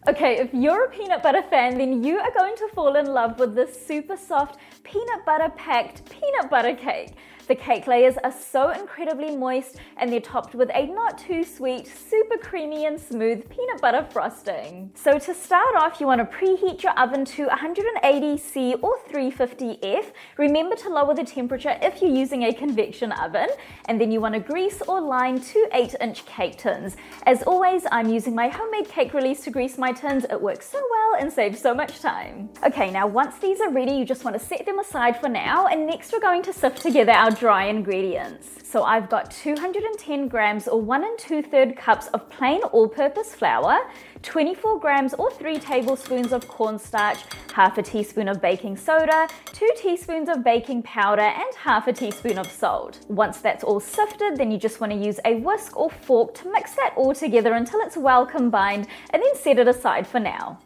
Okay, if you're a peanut butter fan, then you are going to fall in love with this super soft peanut butter packed peanut butter cake. The cake layers are so incredibly moist and they're topped with a not too sweet, super creamy and smooth peanut butter frosting. So to start off, you want to preheat your oven to 180°C or 350°F. Remember to lower the temperature if you're using a convection oven. And then you want to grease or line 2 8-inch cake tins. As always, I'm using my homemade cake release to grease my tins. It works so well and saves so much time. Okay, now once these are ready, you just want to set them aside for now. And next we're going to sift together our dry ingredients. So I've got 210 grams or 1 2/3 cups of plain all-purpose flour, 24 grams or 3 tablespoons of cornstarch, half a teaspoon of baking soda, 2 teaspoons of baking powder, and half a teaspoon of salt. Once that's all sifted, then you just want to use a whisk or fork to mix that all together until it's well combined, and then set it aside for now.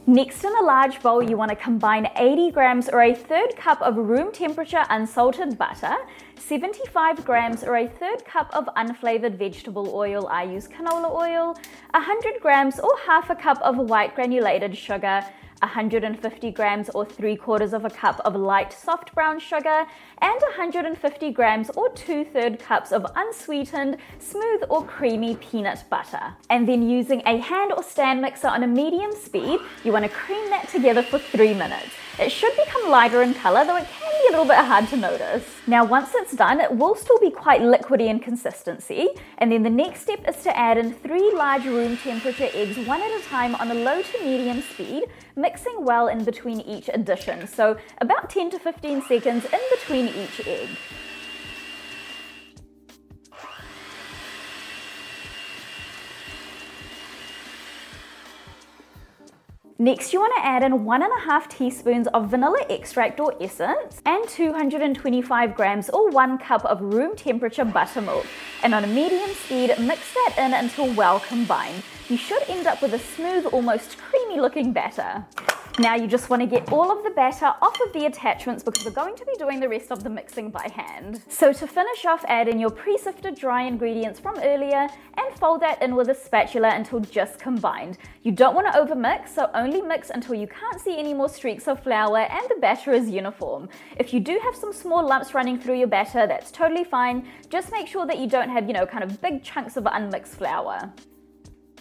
Next, in a large bowl, you want to combine 80 grams or a 1/3 cup of room temperature unsalted butter, 75 grams or a 1/3 cup of unflavored vegetable oil, I use canola oil, 100 grams or half a cup of white granulated sugar, 150 grams or 3/4 of a cup of light soft brown sugar, and 150 grams or 2/3 cups of unsweetened, smooth or creamy peanut butter. And then using a hand or stand mixer on a medium speed, you want to cream that together for 3 minutes. It should become lighter in color, though it can be a little bit hard to notice. Now once it's done, it will still be quite liquidy in consistency, and then the next step is to add in 3 large room temperature eggs, one at a time on a low to medium speed, mixing well in between each addition, so about 10 to 15 seconds in between each egg. Next, you want to add in 1.5 teaspoons of vanilla extract or essence and 225 grams or 1 cup of room temperature buttermilk. And on a medium speed, mix that in until well combined. You should end up with a smooth, almost creamy looking batter. Now you just want to get all of the batter off of the attachments because we're going to be doing the rest of the mixing by hand. So to finish off, add in your pre-sifted dry ingredients from earlier and fold that in with a spatula until just combined. You don't want to overmix, so only mix until you can't see any more streaks of flour and the batter is uniform. If you do have some small lumps running through your batter, that's totally fine. Just make sure that you don't have, kind of big chunks of unmixed flour.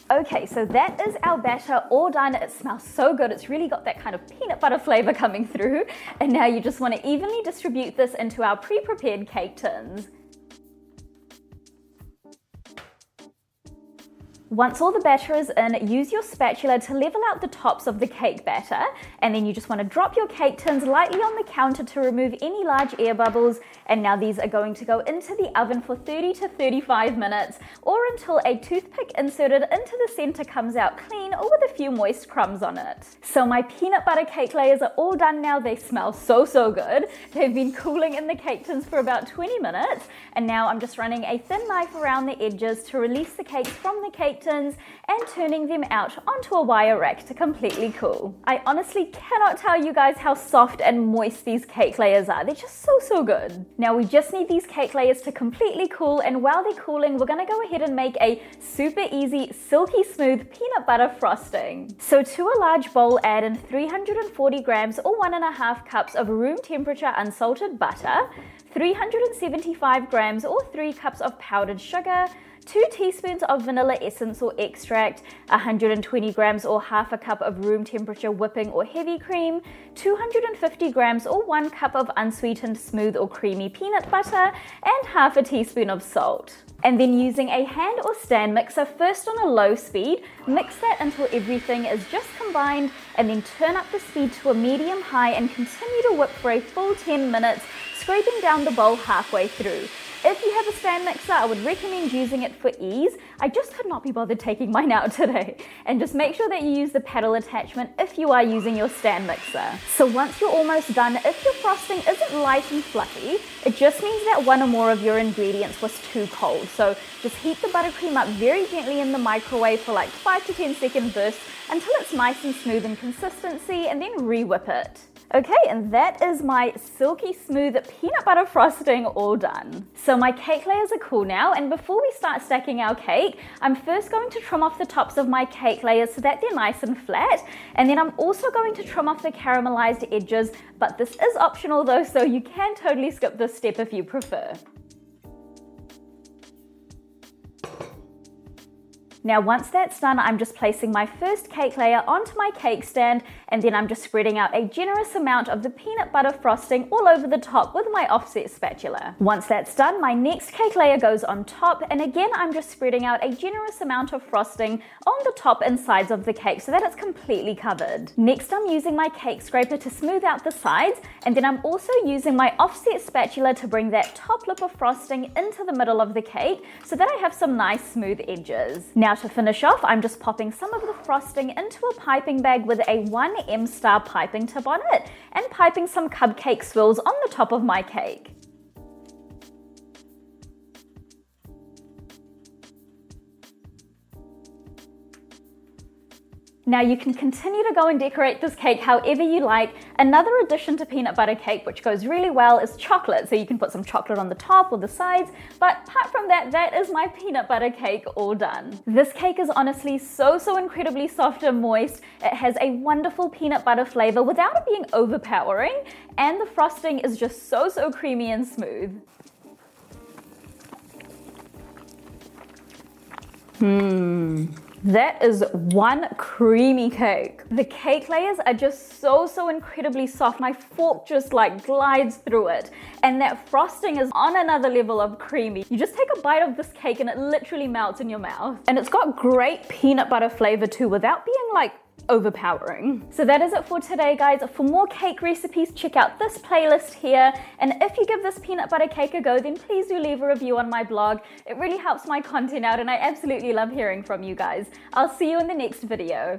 Okay, so that is our batter all done. It smells so good. It's really got that kind of peanut butter flavor coming through. And now you just want to evenly distribute this into our pre-prepared cake tins. Once all the batter is in, use your spatula to level out the tops of the cake batter, and then you just want to drop your cake tins lightly on the counter to remove any large air bubbles. And now these are going to go into the oven for 30 to 35 minutes or until a toothpick inserted into the center comes out clean or with a few moist crumbs on it. So my peanut butter cake layers are all done now. They smell so good. They've been cooling in the cake tins for about 20 minutes, and now I'm just running a thin knife around the edges to release the cakes from the cake tins and turning them out onto a wire rack to completely cool. I honestly cannot tell you guys how soft and moist these cake layers are. They're just so good. Now we just need these cake layers to completely cool, and while they're cooling, we're gonna go ahead and make a super easy, silky smooth peanut butter frosting. So to a large bowl, add in 340 grams or 1.5 cups of room temperature unsalted butter, 375 grams or 3 cups of powdered sugar, 2 teaspoons of vanilla essence or extract, 120 grams or half a cup of room temperature whipping or heavy cream, 250 grams or 1 cup of unsweetened smooth or creamy peanut butter, and half a teaspoon of salt. And then using a hand or stand mixer, first on a low speed, mix that until everything is just combined, and then turn up the speed to a medium high and continue to whip for a full 10 minutes, scraping down the bowl halfway through. If you have a stand mixer, I would recommend using it for ease. I just could not be bothered taking mine out today. And just make sure that you use the paddle attachment if you are using your stand mixer. So once you're almost done, if your frosting isn't light and fluffy, it just means that one or more of your ingredients was too cold. So just heat the buttercream up very gently in the microwave for like 5 to 10 second bursts until it's nice and smooth in consistency, and then re-whip it. Okay, and that is my silky smooth peanut butter frosting all done. So my cake layers are cool now, and before we start stacking our cake, I'm first going to trim off the tops of my cake layers so that they're nice and flat, and then I'm also going to trim off the caramelized edges, but this is optional though, so you can totally skip this step if you prefer. Now once that's done, I'm just placing my first cake layer onto my cake stand, and then I'm just spreading out a generous amount of the peanut butter frosting all over the top with my offset spatula. Once that's done, my next cake layer goes on top, and again I'm just spreading out a generous amount of frosting on the top and sides of the cake so that it's completely covered. Next I'm using my cake scraper to smooth out the sides, and then I'm also using my offset spatula to bring that top lip of frosting into the middle of the cake so that I have some nice smooth edges. Now to finish off, I'm just popping some of the frosting into a piping bag with a 1M star piping tip on it and piping some cupcake swirls on the top of my cake. Now you can continue to go and decorate this cake however you like. Another addition to peanut butter cake which goes really well is chocolate, so you can put some chocolate on the top or the sides, but apart from that, that is my peanut butter cake all done. This cake is honestly so incredibly soft and moist. It has a wonderful peanut butter flavor without it being overpowering, and the frosting is just so creamy and smooth. That is one creamy cake. The cake layers are just so incredibly soft. My fork just like glides through it. And that frosting is on another level of creamy. You just take a bite of this cake and it literally melts in your mouth. And it's got great peanut butter flavor too without being like overpowering. So that is it for today, guys. For more cake recipes, check out this playlist here. And if you give this peanut butter cake a go, then please do leave a review on my blog. It really helps my content out and I absolutely love hearing from you guys. I'll see you in the next video.